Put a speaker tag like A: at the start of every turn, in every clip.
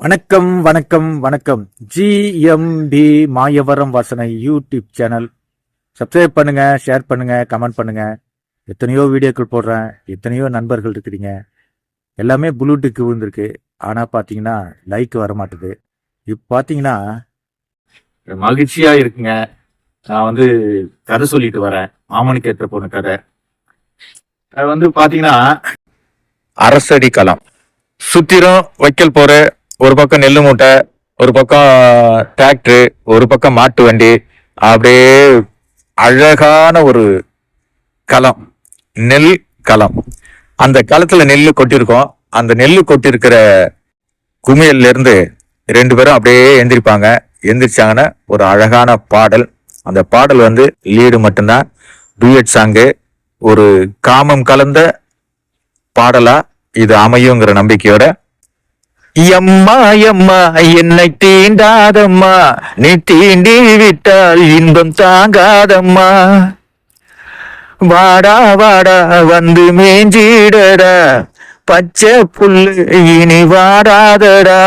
A: வணக்கம் வணக்கம் வணக்கம். ஜிஎம்பி மாயவரம் வாசனை யூடியூப் சேனல் சப்ஸ்கிரைப் பண்ணுங்க, ஷேர் பண்ணுங்க, கமெண்ட் பண்ணுங்க. எத்தனையோ வீடியோக்கள் போடுறேன், எத்தனையோ நண்பர்கள் இருக்கிறீங்க. எல்லாமே ப்ளூடூத்துக்கு விழுந்திருக்கு. ஆனால் பார்த்தீங்கன்னா லைக் வர மாட்டுது. இப்போ பார்த்தீங்கன்னா மகிழ்ச்சியா இருக்குங்க. நான் கதை சொல்லிட்டு வரேன். மாமனுக்கு ஏற்ற போன கதை. அது பார்த்தீங்கன்னா அரசடி களம் சுத்திரும் வைக்கல் போற, ஒரு பக்கம் நெல்லு மூட்டை, ஒரு பக்கம் டிராக்டர், ஒரு பக்கம் மாட்டு வண்டி, அப்படியே அழகான ஒரு களம், நெல் களம். அந்த களத்துல நெல்லு கொட்டிருக்கோம். அந்த நெல்லு கொட்டிருக்கிற குமியல்ல இருந்து ரெண்டு பேரும் அப்படியே எந்திரிப்பாங்க. எந்திரிச்சாங்கன்னா ஒரு அழகான பாடல். அந்த பாடல் லீடு மட்டும்தான், டூயட் சாங்கு. ஒரு காமம் கலந்த பாடலா இது அமையுங்கிற நம்பிக்கையோட, எம்மா எம்மா என்னை தீண்டாதம்மா, நீ தீண்டி விட்டால் இன்பம் தாங்காதம்மா, வாடா வாடா வந்து மேஞ்சிடடா, பச்சை புல்லு இனி வாடாதடா,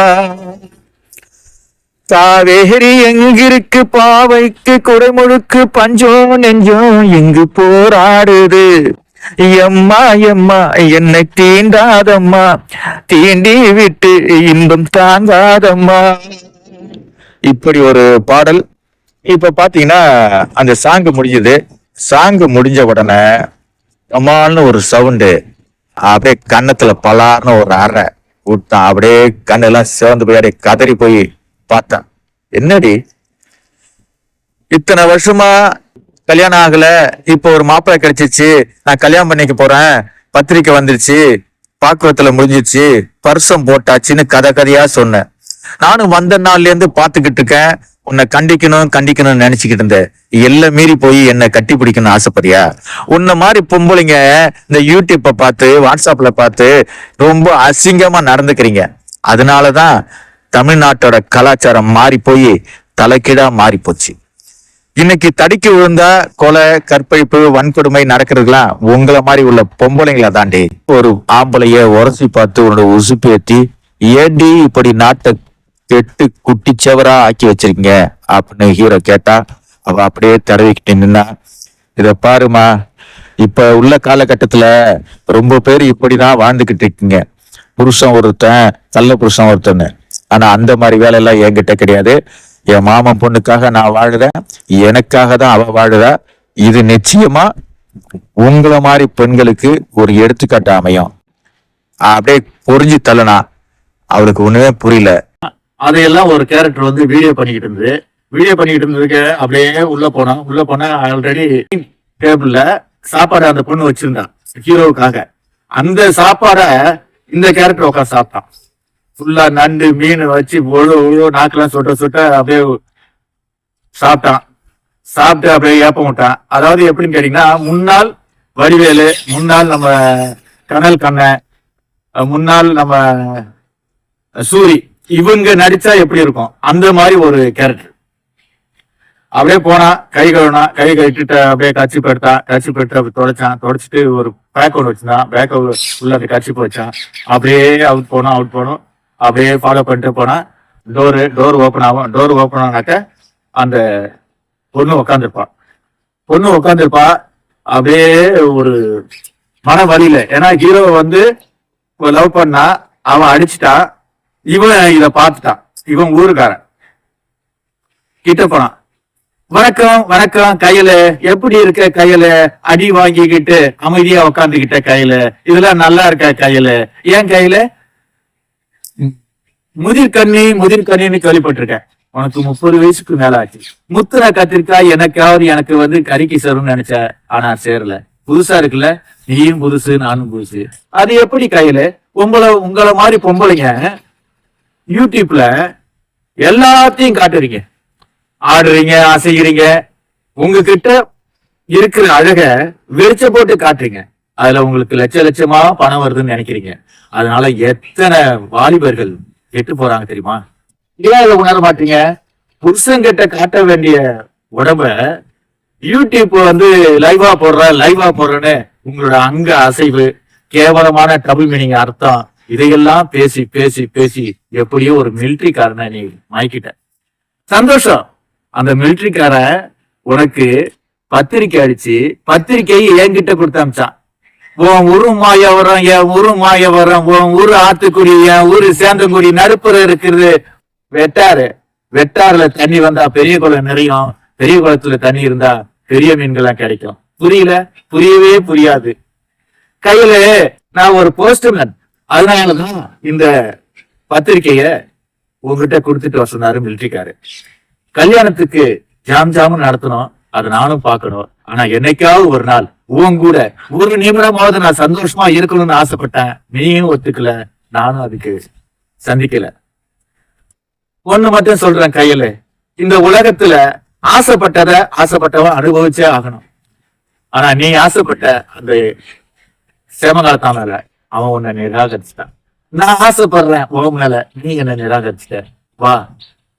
A: காவேரி எங்கிருக்கு பாவைக்கு குடைமுழுக்கு பஞ்சம் நெஞ்சம் இங்கு போராடுது, எம்மா எம்மா என்னை தீண்டாதம்மா, தீண்டி விட்டு இன்பம் தாங்காதம்மா. இப்படி ஒரு பாடல். இப்ப பாத்தீங்கன்னா அந்த சாங்கு முடிஞ்சது. சாங்கு முடிஞ்ச உடனே கமால்னு ஒரு சவுண்டு, அப்படியே கன்னத்துல பலார்னு ஒரு அறை விட்டான். அப்படியே கண்ணெல்லாம் சிவந்து போய் அப்படியே கதறி போய் பார்த்தேன். என்னடி இத்தனை வருஷமா கல்யாணம் ஆகல, இப்போ ஒரு மாப்பிள்ளை கிடைச்சிச்சு, நான் கல்யாணம் பண்ணிக்க போறேன், பத்திரிக்கை வந்துருச்சு, பாக்குவத்துல முடிஞ்சிச்சு, பர்சம் போட்டாச்சுன்னு கதை கதையா சொன்னேன். நானும் வந்த நாள்ல இருந்து பாத்துக்கிட்டு இருக்கேன். உன்னை கண்டிக்கணும்னு நினைச்சுக்கிட்டு இருந்தேன். எல்லாம் மீறி போய் என்னை கட்டி பிடிக்கணும்னு ஆசைப்படியா? உன்ன மாதிரி பொம்பளைங்க இந்த யூடியூப்பை பார்த்து, வாட்ஸ்அப்ல பார்த்து ரொம்ப அசிங்கமா நடந்துக்கிறீங்க. அதனாலதான் தமிழ்நாட்டோட கலாச்சாரம் மாறி போய் தலைக்கீழா மாறி போச்சு. இன்னைக்கு தடிக்கு விழுந்தா கொலை, கற்பழிப்பு, வன்கொடுமை நடக்கிறதுலாம் உங்களை மாதிரி உள்ள பொம்பளைங்களா தாண்டி. ஒரு ஆம்பளைய உரசி பார்த்து உன்னோட உசுப்பேத்தி, ஏண்டி இப்படி நாட்டை கெட்டு குட்டிச்சவரா ஆக்கி வச்சிருக்கீங்க அப்படின்னு ஹீரோ கேட்டா, அவ அப்படியே தடவிக்கிட்டு நின்னா, இத பாருமா, இப்ப உள்ள காலகட்டத்துல ரொம்ப பேர் இப்படிதான் வாழ்ந்துகிட்டு இருக்கீங்க. புருஷன் ஒருத்தன், கள்ள புருஷன் ஒருத்தன்னு. ஆனா அந்த மாதிரி வேலை எல்லாம் என்கிட்ட கிடையாது. என் மாமன் பொண்ணுக்காக நான் வாழுறேன், எனக்காக தான் அவ வாழுறா. இது நிச்சயமா உங்களை மாதிரி பெண்களுக்கு ஒரு எடுத்துக்காட்டு அமையும். அப்படியே புரிஞ்சு தள்ளனா அவளுக்கு ஒண்ணுமே புரியல. அதையெல்லாம் ஒரு கேரக்டர் வீடியோ பண்ணிக்கிட்டு இருந்ததுக்கு அப்படியே உள்ள போனா ஆல்ரெடி டேபிள்ல சாப்பாடு அந்த பொண்ணு வச்சிருந்தான் ஹீரோவுக்காக. அந்த சாப்பாட இந்த கேரக்டர் உட்காந்து சாப்பிட்டான். ஃபுல்லா நண்டு மீன் வச்சு நாக்கெல்லாம் சுட்ட அப்படியே சாப்பிட்டான். சாப்பிட்டு அப்படியே ஏப்பம் விட்டான். அதாவது எப்படின்னு கேட்டீங்கன்னா, முன்னாள் வடிவேலு, முன்னாள் நம்ம கனல் கண்ணன், முன்னாள் நம்ம சூரி, இவங்க நடிச்சா எப்படி இருக்கும் அந்த மாதிரி ஒரு கேரக்டர். அப்படியே போனா, கை கழுவிட்டு அப்படியே கச்சிப்பு எடுத்து தொடச்சிட்டு ஒரு பேக் ஒன்று வச்சிருந்தான். பேக் உள்ள அந்த கச்சிப்பு வச்சான். அப்படியே அவுட் போனோம். அப்படியே ஃபாலோ பண்ணிட்டு போனா டோர் ஓப்பன் ஆகும். டோர் ஓப்பன் ஆனாக்க அந்த பொண்ணு உட்காந்துருப்பா. அப்படியே ஒரு மன வழியில, ஏன்னா ஹீரோ லவ் பண்ணா, அவன் அடிச்சுட்டான். இவன் இத பார்த்துட்டான். இவன் ஊருக்காரன் கிட்ட போனான். வணக்கம் வணக்கம் கையில, எப்படி இருக்க கையில, அடி வாங்கிக்கிட்டு அமைதியா உட்காந்துக்கிட்ட கையில, இதெல்லாம் நல்லா இருக்க கையில, ஏன் கையில முதிர்கண்ணின்னு கேள்விப்பட்டிருக்கேன். உனக்கு 30 வயசுக்கு மேல ஆச்சு. முத்துன கத்திரிக்காய் எனக்கு கறிக்கு சேரும்னு நினைச்ச, ஆனா சேரல. புதுசா இருக்குல்ல, நீயும் புதுசு நானும் புதுசு. அது எப்படி கையில? உங்களை மாதிரி பொம்பளைங்க யூடியூப்ல எல்லாத்தையும் காட்டுறீங்க, ஆடுறீங்க, அசைகிறீங்க, உங்ககிட்ட இருக்கிற அழக வெளிச்ச போட்டு காட்டுறீங்க. அதுல உங்களுக்கு லட்சமா பணம் வருதுன்னு நினைக்கிறீங்க. அதனால எத்தனை வாலிபர்கள் கெட்டு போறாங்க தெரியுமா? ஏன் இதை உணர மாட்டீங்க? புருஷன் கிட்ட காட்ட வேண்டிய உடம்ப யூடியூப் லைவா போடுறேன்னு உங்களோட அங்க அசைவு, கேவலமான டபுள் மீனிங் அர்த்தம்
B: இதையெல்லாம் பேசி பேசி பேசி எப்படியோ ஒரு மிலிட்ரிக்காரனை நீ மயக்கிட்ட. சந்தோஷம். அந்த மிலிட்ரிக்காரன் உனக்கு பத்திரிக்கை அடிச்சு பத்திரிக்கையை என்கிட்ட கொடுத்து அமிச்சான். உன் ஊரு மாயவரம், என் ஊரு மாயவரம், உன் ஊரு ஆத்துக்குடி, என் ஊரு சேந்தங்குடி நடுப்புற இருக்கிறது வெட்டாறுல தண்ணி வந்தா பெரிய குளம் நிறையும், பெரிய குளத்துல தண்ணி இருந்தா பெரிய மீன்கள்லாம் கிடைக்கும். புரியவே புரியாது. கையில நான் ஒரு போஸ்ட்மேன், அதனாலதான் இந்த பத்திரிக்கைய உங்ககிட்ட கொடுத்துட்டு வர சொன்னாரு மிலிட்ரிக்காரு. கல்யாணத்துக்கு ஜாம் நடத்தணும், அதை நானும் பார்க்கணும். ஆனா என்னைக்காவது ஒரு நாள் உன் கூட ஒரு நிமிடமாவது நான் சந்தோஷமா இருக்கணும்னு ஆசைப்பட்டேன். நீயும் ஒத்துக்கல, நானும் அதுக்கு சந்திக்கல. ஒண்ணு மட்டும் சொல்றேன் கையில, இந்த உலகத்துல ஆசைப்பட்டவன் அனுபவிச்சே ஆகணும். ஆனா நீ ஆசைப்பட்ட அந்த சேமகாலத்தான் மேல அவன் உன்னை நிராகரிச்சுட்டான். நான் ஆசைப்படுறேன் உன் மேல, நீ என்ன நிராகரிச்சுட்ட. வா,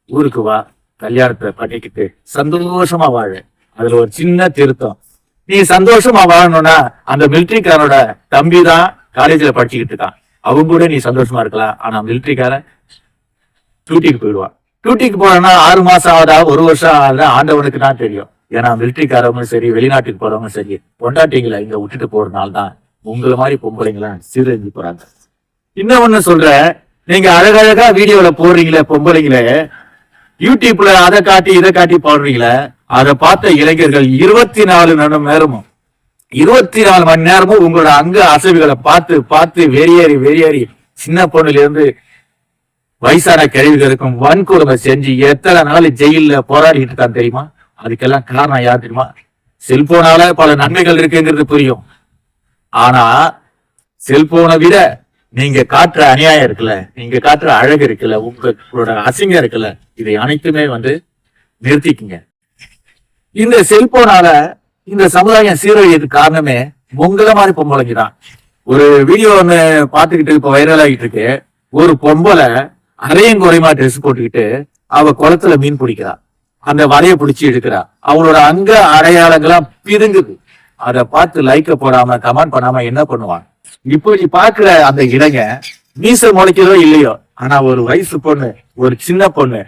B: ஊருக்கு வா, கல்யாணத்தை பண்ணிக்கிட்டு சந்தோஷமா வாழ. அதுல ஒரு சின்ன திருத்தம், நீ சந்தோஷமா வாழணும்னா அந்த மிலிட்ரிக்காரோட தம்பி தான் காலேஜ்ல படிச்சுக்கிட்டு இருக்கான், அவங்க கூட நீ சந்தோஷமா இருக்கலாம். ஆனா மிலிட்ரிக்காரன் டியூட்டிக்கு போயிடுவான். டியூட்டிக்கு போறேன்னா 6 மாசம் ஆகுதா 1 வருஷம் ஆகுதா ஆண்டவனுக்கு தான் தெரியும். ஏன்னா மிலிட்ரிக்காரவங்களும் சரி, வெளிநாட்டுக்கு போறவங்களும் சரி, பொண்டாட்டிங்களை இங்க விட்டுட்டு போறதுனால தான் உங்களை மாதிரி பொம்பளைங்களாம் சீரழிஞ்சு போறாங்க. இன்னொன்னு சொல்றேன், நீங்க அழகழகா வீடியோல போடுறீங்களே பொம்பளைங்களே, யூடியூப்ல அதை காட்டி இதை காட்டி பாடுறீங்களே, அதை பார்த்த இளைஞர்கள் 24 மணி நேரமும் உங்களோட அங்க அசைவுகளை பார்த்து பார்த்து வெறியேறி சின்ன பொண்ணுல இருந்து வயசான கிழவிகளுக்கும் வன்கொடுமை செஞ்சு எத்தனை நாள் ஜெயில போராடிட்டு இருக்கான் தெரியுமா? அதுக்கெல்லாம் காரணம் யார் தெரியுமா? செல்போனால பல நன்மைகள் இருக்குங்கிறது புரியும். ஆனா செல்போனை விட நீங்க காட்டுற அநியாயம் இருக்குல்ல, நீங்க காட்டுற அழகு இருக்குல்ல, உங்களோட அசிங்கம் இருக்குல்ல, இதை அனைத்துமே நிறுத்திக்குங்க. இந்த செல்போனால இந்த சமுதாயம் சீரழியதுக்கு காரணமே உங்களை மாதிரி பொம்பளைங்க தான். ஒரு வீடியோ ஒண்ணு பாத்துக்கிட்டு இப்ப வைரல் ஆகிட்டு இருக்கு. ஒரு பொம்பளை அரையும் குறைமா ட்ரெஸ் போட்டுக்கிட்டு அவ குளத்துல மீன் பிடிக்கிறா, அந்த வலைய பிடிச்சி எடுக்கிறா, அவளோட அங்க அடையாளங்கள்லாம் பிதுங்குது. அதை பார்த்து லைக்க போடாம கமெண்ட் பண்ணாம என்ன பண்ணுவான்? இப்படி பாக்குற அந்த இளைஞ மீச முளைக்கிறதோ இல்லையோ, ஆனா ஒரு வயசு பொண்ணு, ஒரு சின்ன பொண்ணு,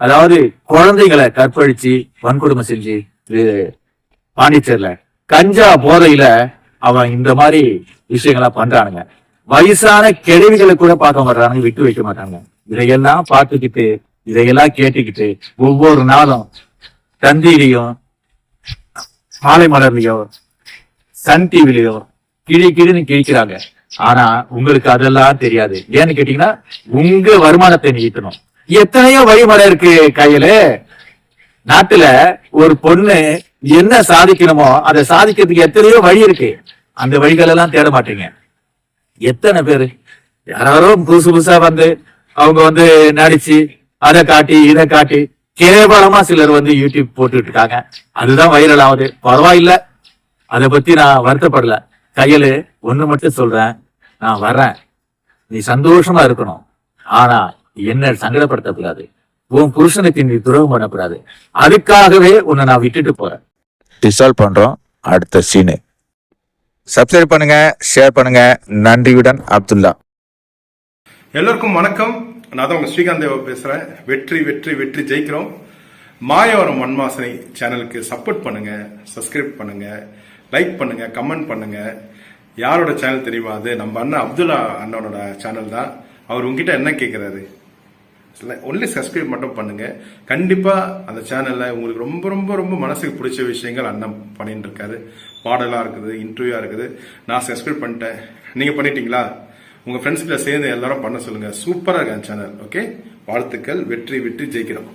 B: அதாவது குழந்தைகளை கற்பழிச்சு வன்கொடுமை செஞ்சு பாண்டிச்சேரியில கஞ்சா போதையில அவன் இந்த மாதிரி விஷயங்கள்லாம் பண்றானுங்க. வயசான கிழவிகளை கூட பார்க்க மாட்டாங்க, விட்டு வைக்க மாட்டாங்க. இதையெல்லாம் பார்த்துக்கிட்டு இதையெல்லாம் கேட்டுக்கிட்டு ஒவ்வொரு நாளும் தந்தியிலையும் மாலை மலர்லையோ சன் டிவிலையோ கிழின்னு கிழிக்கிறாங்க. ஆனா உங்களுக்கு அதெல்லாம் தெரியாது. ஏன்னு கேட்டீங்கன்னா உங்க வருமானத்தை நீக்கணும். எத்தனையோ வழிமுறை இருக்கு கையில. நாட்டுல ஒரு பொண்ணு என்ன சாதிக்கணுமோ அதை சாதிக்கிறதுக்கு எத்தனையோ வழி இருக்கு. அந்த வழிகள் எல்லாம் தேட மாட்டீங்க. எத்தனை பேரு யாரோ புதுசா அவங்க நடிச்சு அதை காட்டி இதை காட்டி கேவலமா சிலர் யூடியூப் போட்டுட்டு இருக்காங்க. அதுதான் வைரல் ஆகுது. பரவாயில்ல, அதை பத்தி நான் வருத்தப்படல. கையில ஒண்ணு மட்டும் சொல்றேன், நான் வர்றேன், நீ சந்தோஷமா இருக்கணும். ஆனா என்ன சங்கடப்படுத்தக்கூடாது, உன் புருஷனுக்கு நீ துரோகம் பண்ணக்கூடாது. அதுக்காகவே உன்னை நான் விட்டுட்டு போறேன்.
A: டிசால்வ் பண்றோம். அடுத்த சீனு. சப்ஸ்கிரைப் பண்ணுங்க, ஷேர் பண்ணுங்க. நன்றியுடன் அப்துல்லா.
C: எல்லோருக்கும் வணக்கம். நான் தான் உங்க ஸ்ரீகாந்த் தேவா பேசுறேன். வெற்றி வெற்றி வெற்றி ஜெயிக்கிறோம். மாயவரம் மண்வாசனை சேனலுக்கு சப்போர்ட் பண்ணுங்க, சப்ஸ்கிரைப் பண்ணுங்க, லைக் பண்ணுங்க, கமெண்ட் பண்ணுங்க. யாரோட சேனல் தெரியுமா? அது நம்ம அண்ணன் அப்துல்லா அண்ணனோட சேனல் தான். அவர் உங்ககிட்ட என்ன கேட்கிறாரு? ஒன்லி சப்ஸ்கிரைப் மட்டும் பண்ணுங்க. கண்டிப்பா அந்த சேனல்ல உங்களுக்கு ரொம்ப ரொம்ப ரொம்ப மனசுக்கு பிடிச்ச விஷயங்கள் அண்ணன் பண்ணிட்டு இருக்காரு. பாடலா இருக்குது, இன்டர்வியூவா இருக்குது. நான் சப்ஸ்கிரைப் பண்ணிட்டேன், நீங்க பண்ணிட்டீங்களா? உங்க ஃப்ரெண்ட்ஸ் கிட்ட சேர்ந்து எல்லாரும் பண்ண சொல்லுங்க. சூப்பரா இருக்கு சேனல். ஓகே, வாழ்த்துக்கள். வெற்றி விட்டு ஜெயிக்கிறோம்.